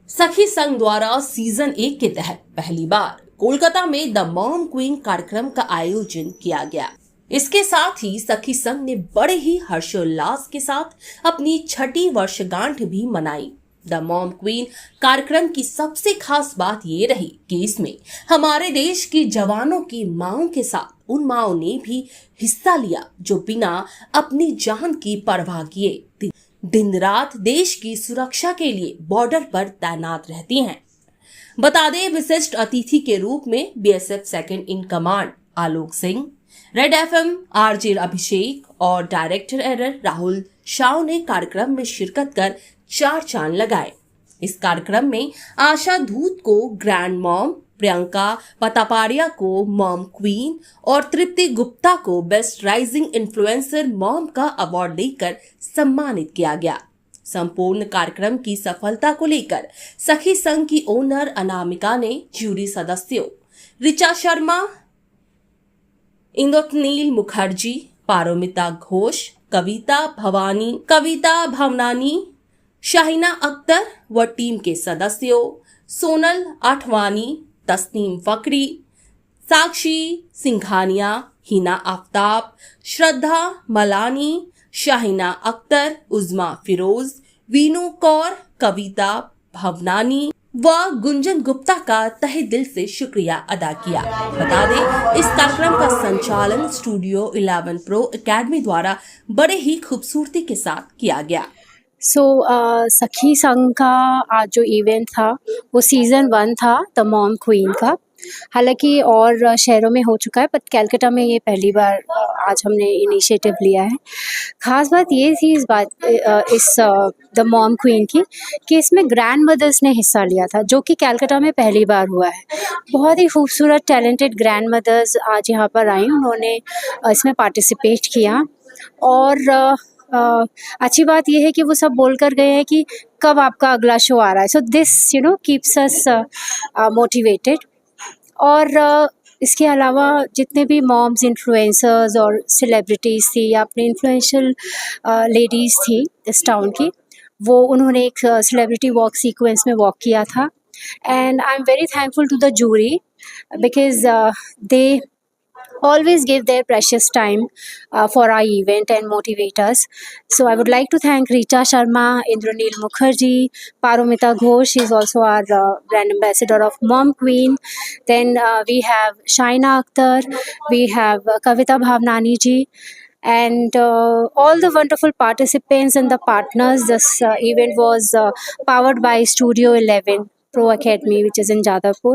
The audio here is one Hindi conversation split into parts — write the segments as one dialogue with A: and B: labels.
A: सखी संघ द्वारा सीजन 1 के तहत पहली बार कोलकाता में द मॉम क्वीन कार्यक्रम का आयोजन किया गया। इसके साथ ही सखी संघ ने बड़े ही हर्षोल्लास के साथ अपनी छठी वर्षगांठ भी मनाई। द मॉम क्वीन कार्यक्रम की सबसे खास बात ये रही कि इसमें हमारे देश के जवानों की माओं के साथ उन माओं ने भी हिस्सा लिया जो बिना अपनी जान की परवाह किए दिन रात देश की सुरक्षा के लिए बॉर्डर पर तैनात रहती हैं। बता दें, विशिष्ट अतिथि के रूप में BSF second in command Alok Singh, red FM RJ Abhishek और डायरेक्टर एरर राहुल शाह ने कार्यक्रम में शिरकत कर चार चांद लगाए। इस कार्यक्रम में आशा धूत को ग्रैंड मॉम, प्रियंका पतापारिया को मॉम क्वीन और तृप्ति गुप्ता को बेस्ट राइजिंग इन्फ्लुएंसर मॉम का अवार्ड देकर सम्मानित किया गया। संपूर्ण कार्यक्रम की सफलता को लेकर सखी संघ की ओनर अनामिका ने जूरी सदस्यों ऋचा शर्मा, इंद्रनील मुखर्जी, पारोमिता घोष, कविता भवनानी, शाहिना अख्तर व टीम के सदस्यों सोनल आठवानी, तस्नीम फकरी, साक्षी सिंघानिया, हिना आफ्ताब, श्रद्धा मलानी, शाहिना अख्तर, उज़्मा फिरोज, वीनू कौर, कविता भवनानी व गुंजन गुप्ता का तहे दिल से शुक्रिया अदा किया। बता दें, इस कार्यक्रम का संचालन स्टूडियो 11 प्रो एकेडमी द्वारा बड़े ही खूबसूरती के साथ किया गया।
B: सखी संघ का आज जो इवेंट था वो सीज़न 1 था द मॉम क्वीन का। हालांकि और शहरों में हो चुका है, पर कलकत्ता में ये पहली बार आज हमने इनिशिएटिव लिया है। ख़ास बात ये थी इस द मॉम क्वीन की कि इसमें ग्रैंड मदर्स ने हिस्सा लिया था, जो कि कलकत्ता में पहली बार हुआ है। बहुत ही खूबसूरत टैलेंटेड ग्रैंड मदर्स आज यहाँ पर आई, उन्होंने इसमें पार्टिसिपेट किया। और अच्छी बात यह है कि वो सब बोल कर गए हैं कि कब आपका अगला शो आ रहा है। So this keeps us motivated. और इसके अलावा जितने भी मॉम्स इन्फ्लुएंसर्स और सेलिब्रिटीज़ थी या अपने इन्फ्लुएंशियल लेडीज़ थी इस टाउन की, वो उन्होंने एक सेलिब्रिटी वॉक सीक्वेंस में वॉक किया था। And I am very thankful to the jury because they always give their precious time for our event and motivate us. So I would like to thank Richa Sharma, Indraneel Mukherjee, Paromita Ghosh is also our brand ambassador of Mom Queen. Then we have Shaina Akhtar, we have Kavita Bhavnani ji, and all the wonderful participants and the partners. This event was powered by Studio 11 Pro Academy, which is in Jadavpur,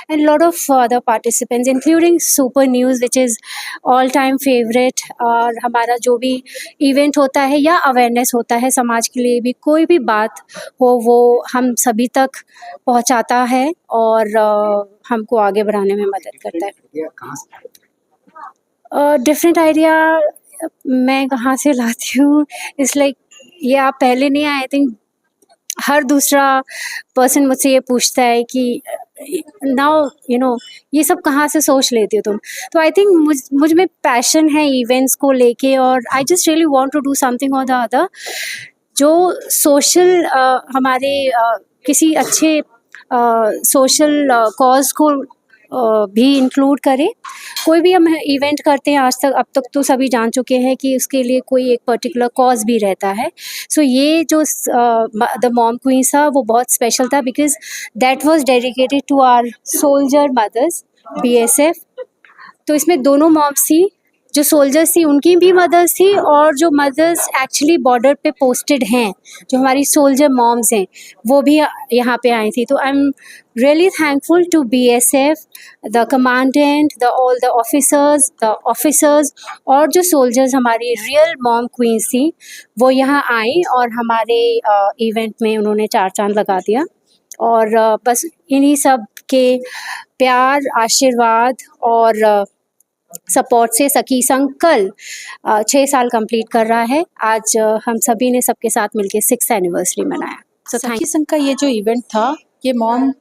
B: and a lot of other participants, including Super News, which is all-time favorite. और हमारा जो भी इवेंट होता है या अवेयरनेस होता है समाज के लिए भी, कोई भी बात हो वो हम सभी तक पहुंचाता है और हमको आगे बढ़ाने में मदद करता है। डिफरेंट आइडिया मैं कहाँ से लाती हूँ, इट्स लाइक ये आप पहले नहीं आए। आई थिंक हर दूसरा पर्सन मुझसे ये पूछता है कि नाउ ये सब कहाँ से सोच लेती हो तुम। तो आई थिंक मुझ में पैशन है इवेंट्स को लेके, और I just really want to do something और द अदर जो सोशल हमारे किसी अच्छे सोशल कॉज को भी इंक्लूड करे। कोई भी हम इवेंट करते हैं आज तक, अब तक तो सभी जान चुके हैं कि उसके लिए कोई एक पर्टिकुलर कॉज भी रहता है। सो ये जो द मॉम क्वीन था वो बहुत स्पेशल था because that was dedicated to our soldier mothers BSF. तो इसमें दोनों मॉम्स थी, जो सोल्जर्स थी उनकी भी मदर्स थी, और जो मदर्स एक्चुअली बॉर्डर पे पोस्टेड हैं, जो हमारी सोल्जर मॉम्स हैं, वो भी यहाँ पे आई थी। तो I am really thankful to BSF, the commandant, all the officers और जो सोल्जर्स हमारी रियल मॉम क्वींस थी वो यहाँ आई और हमारे इवेंट में उन्होंने चार चांद लगा दिया। और बस इन्हीं सब के प्यार, आशीर्वाद और सपोर्ट से सखी संघ कल 6 साल कंप्लीट कर रहा है। आज हम सभी ने सबके साथ मिलकर 6th एनिवर्सरी मनाया।
C: सखी संघ का ये जो इवेंट था ये mom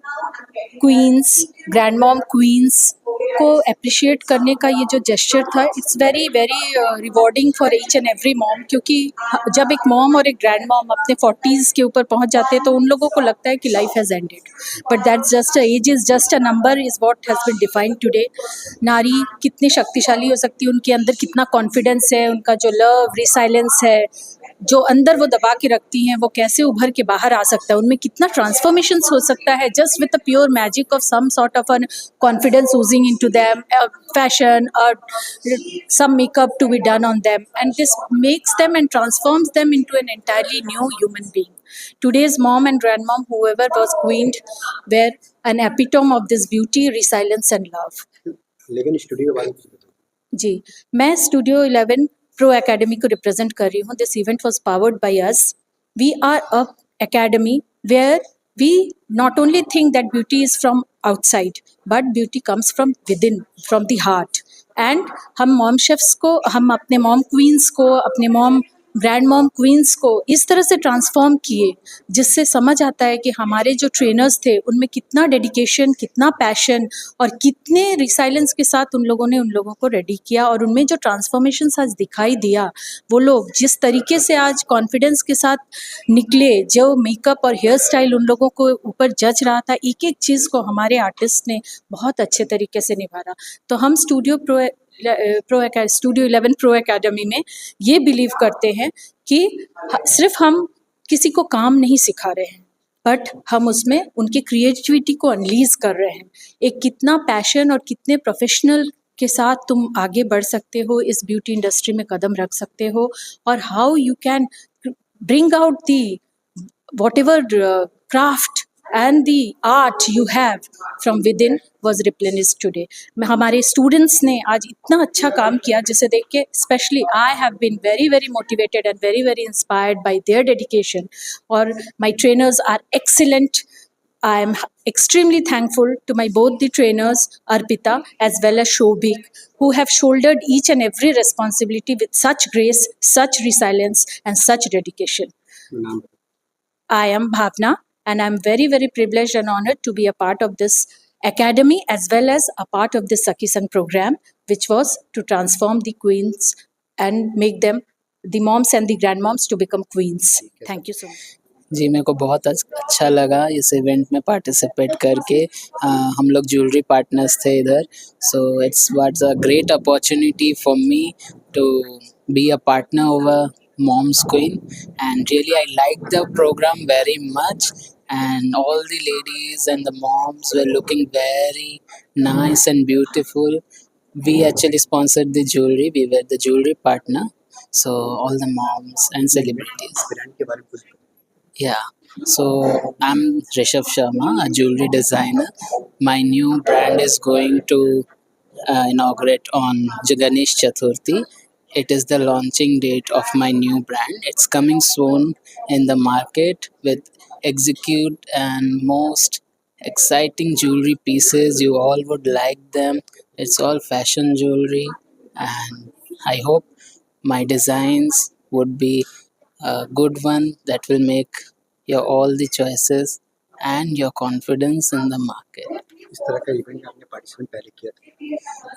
C: queens, grand mom queens को अप्रिशिएट करने का ये जो जेस्चर था, it's very very rewarding for each and every mom, क्योंकि जब एक मॉम और एक ग्रैंड मॉम अपने 40s के ऊपर पहुंच जाते हैं तो उन लोगों को लगता है कि life has ended, but that's just age is just a number is what has been defined today. नारी कितनी शक्तिशाली हो सकती है, उनके अंदर कितना कॉन्फिडेंस है, उनका जो लव रिसाइलेंस है, जो अंदर वो दबा के रखती हैं, वो कैसे उभर के बाहर आ सकता है, उनमें कितना ट्रांसफॉर्मेशंस हो सकता है just with the pure magic of some sort of an confidence oozing into them, fashion or some makeup to be done on them, and this makes them and transforms them into an entirely new human being. Today's mom and grandmom, whoever was queened, were an epitome of this beauty, resilience and love.
D: लेकिन स्टूडियो के बारे में कुछ बताओ।
C: जी, मैं स्टूडियो 11 प्रो एकेडमी को रिप्रेजेंट कर रही हूँ। This event was powered by us. We are a academy where we not only think that beauty is from outside, but beauty comes from within, from the heart. And हम मॉम शेफ्स को, हम अपने मॉम क्वींस को, अपने मॉम ग्रैंड मॉम क्वींस को इस तरह से ट्रांसफॉर्म किए जिससे समझ आता है कि हमारे जो ट्रेनर्स थे उनमें कितना डेडिकेशन, कितना पैशन और कितने रिसाइलेंस के साथ उन लोगों ने उन लोगों को रेडी किया, और उनमें जो ट्रांसफॉर्मेशन आज दिखाई दिया, वो लोग जिस तरीके से आज कॉन्फिडेंस के साथ निकले, जो मेकअप और हेयर स्टाइल उन लोगों को ऊपर जच रहा था, एक एक चीज़ को हमारे आर्टिस्ट ने बहुत अच्छे तरीके से निभाया। तो हम स्टूडियो 11 प्रो एकेडमी में ये बिलीव करते हैं कि सिर्फ हम किसी को काम नहीं सिखा रहे हैं, बट हम उसमें उनकी क्रिएटिविटी को अनलीज कर रहे हैं। एक कितना पैशन और कितने प्रोफेशनल के साथ तुम आगे बढ़ सकते हो, इस ब्यूटी इंडस्ट्री में कदम रख सकते हो, और how you can bring out the whatever craft and the art you have from within was replenished today. हमारे स्टूडेंट्स ने आज इतना अच्छा काम किया जिसे देख के specially I have been very very motivated and very very inspired by their dedication, और my trainers are excellent. I am extremely thankful to my both the trainers, Arpita as well as Shobhik, who have shouldered each and every responsibility with such grace, such resilience and such dedication.
D: नाम
C: I am Bhavna, and I'm very, very privileged and honored to be a part of this academy as well as a part of this Sakhi Sangh program, which was to transform the queens and make them, the moms and the grandmoms, to become queens. Thank you so much.
E: जी, मेरे को बहुत अच्छा लगा इस इवेंट में पार्टिसिपेट करके। हम लोग ज्वेलरी पार्टनर्स थे इधर, so it's was a great opportunity for me to be a partner over Mom's Queen, and really I liked the program very much, and all the ladies and the moms were looking very nice and beautiful. We actually sponsored the jewelry, we were the jewelry partner, so all the moms and celebrities.
D: Brand के बारे में कुछ बताओ।
E: Yeah, so I'm Rishabh Sharma, a jewelry designer. My new brand is going to inaugurate on Ganesh Chaturthi. It is the launching date of my new brand. It's coming soon in the market with execute and most exciting jewelry pieces. You all would like them. It's all fashion jewelry, and I hope my designs would be a good one that will make your all the choices and your confidence in the market.
D: इस तरह का इवेंट आपने पार्टिसिपेट पहले किया था,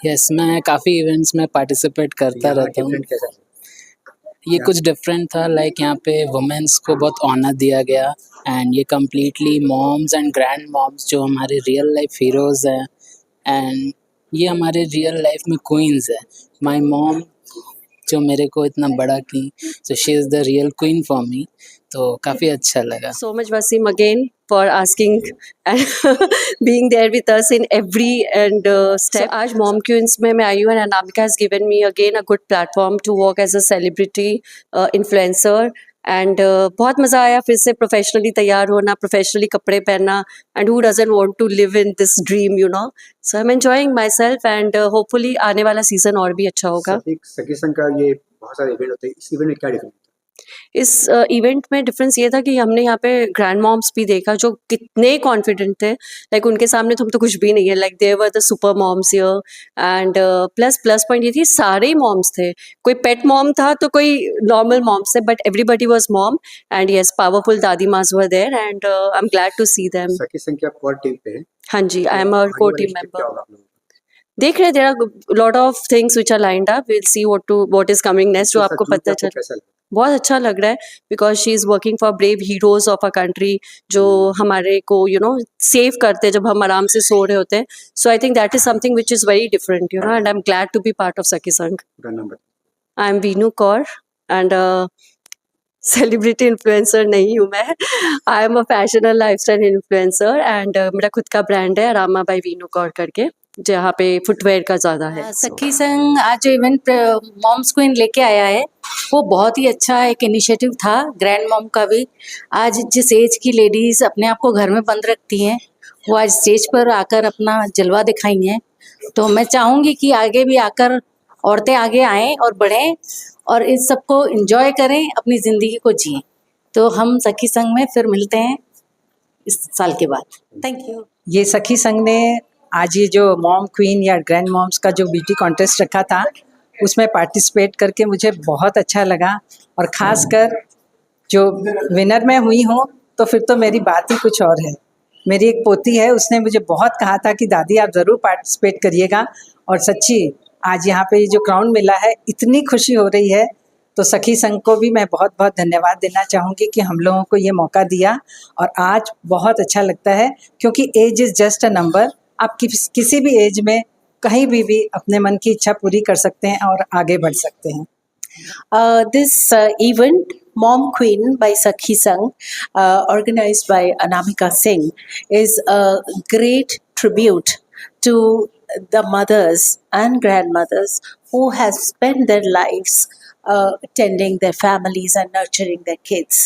E: यस, मैं काफ़ी इवेंट्स में पार्टिसिपेट करता
D: यहाँ
E: रहता हूँ।
D: डिफरेंट कैसा है?
E: ये कुछ डिफरेंट था, लाइक यहाँ पे वुमेन्स को बहुत ऑनर दिया गया, एंड ये completely moms and grand moms जो हमारे रियल लाइफ हीरोज़ हैं, एंड ये हमारे रियल लाइफ में क्वींस है। माय मॉम जो मेरे को इतना बड़ा की, so she is the real queen for me, तो काफ़ी अच्छा लगा।
F: So much, Wasim, again for asking and being there with us in every and step. So, आज Mom Queens में मैं आई हूँ, and Anamika has given me again a good platform to work as a celebrity influencer. And बहुत मज़ा आया फिर से प्रोफेशनली तैयार होना, प्रोफेशनली कपड़े पहनना, and who doesn't want to live in this dream, you know. So I'm enjoying myself, and hopefully आने वाला सीजन और भी अच्छा होगा।
D: सखी संघ का ये बहुत सारे इवेंट होते हैं, इस इवेंट में क्या डिफरेंट है?
F: इस इवेंट में डिफरेंस ये था कि हमने यहाँ पे ग्रैंड मॉम्स भी देखा जो कितने कॉन्फिडेंट थे, लाइक उनके सामने तो हम तो कुछ भी नहीं है, like they were the super moms here. And plus point ये थी सारे ही मॉम्स थे, कोई पेट मॉम था तो कोई नॉर्मल मॉम्स थे, but everybody was mom. And yes, powerful दादी मास were there and I am glad to see them.
D: Sakhi Sangh की आप कोर टीम पे हैं।
F: हाँ जी, आई एम अ
D: आने
F: कोर
D: वाले
F: टीम
D: step क्या
F: मेंबर।
D: होगा आप लोगों का?
F: देख रहे हैं, there are lot of things which are lined up, will see what is coming next, जो
D: इसके साथ
F: आपको
D: जुड़ के
F: पता
D: आपको
F: चल।
D: कैसा लगा?
F: बहुत अच्छा लग रहा है because she is working for brave heroes of a country, जो हमारे को सेव करते हैं जब हम आराम से सो रहे होते हैं। So I think that is something which is very different, and I am glad to be part of Sakhi Sangh.
D: पूरा number.
F: I am Veenu Kaur and celebrity influencer नहीं हूँ मैं, आई एम अ फैशन और लाइफस्टाइल इन्फ्लुएंसर एंड मेरा खुद का ब्रांड है रामा बाई वीनू कौर करके, जहाँ पे फुटवेयर का ज़्यादा है।
C: सखी संघ आज जो इवेंट मॉम्स क्वीन लेके आया है वो बहुत ही अच्छा एक इनिशिएटिव था, ग्रैंड मॉम का भी। आज जिस एज की लेडीज अपने आप को घर में बंद रखती हैं वो आज स्टेज पर आकर अपना जलवा दिखाई हैं। तो मैं चाहूँगी कि आगे भी आकर औरतें आगे आएं और बढ़ें और इस सबको एंजॉय करें, अपनी ज़िंदगी को जिएं। तो हम सखी संघ में फिर मिलते हैं इस साल के बाद। Thank you.
G: ये सखी संघ ने आज ये जो मॉम क्वीन या ग्रैंड मॉम्स का जो ब्यूटी कॉन्टेस्ट रखा था उसमें पार्टिसिपेट करके मुझे बहुत अच्छा लगा, और ख़ासकर जो विनर मैं हुई हूँ तो फिर तो मेरी बात ही कुछ और है। मेरी एक पोती है, उसने मुझे बहुत कहा था कि दादी आप ज़रूर पार्टिसिपेट करिएगा, और सच्ची आज यहाँ पे जो क्राउन मिला है इतनी खुशी हो रही है। तो सखी संघ को भी मैं बहुत बहुत धन्यवाद देना चाहूँगी कि हम लोगों को ये मौका दिया, और आज बहुत अच्छा लगता है क्योंकि age is just a number. आप किसी भी एज में कहीं भी अपने मन की इच्छा पूरी कर सकते हैं और आगे बढ़ सकते हैं।
C: This event, Mom Queen by Sakhi Sangh, organized by Anamika Singh, is a great tribute to the mothers and grandmothers who have spent their lives tending their families and nurturing their kids.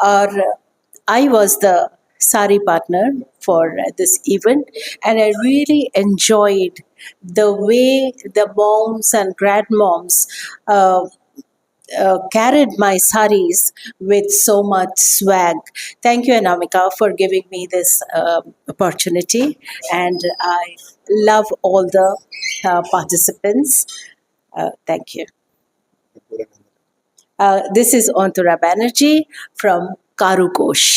C: I was the sari partner for this event, and I really enjoyed the way the moms and grandmoms carried my saris with so much swag. Thank you, Anamika, for giving me this opportunity, and I love all the participants. Thank you.
D: पूरा number.
C: This is Antura Banerjee from Karu Ghosh.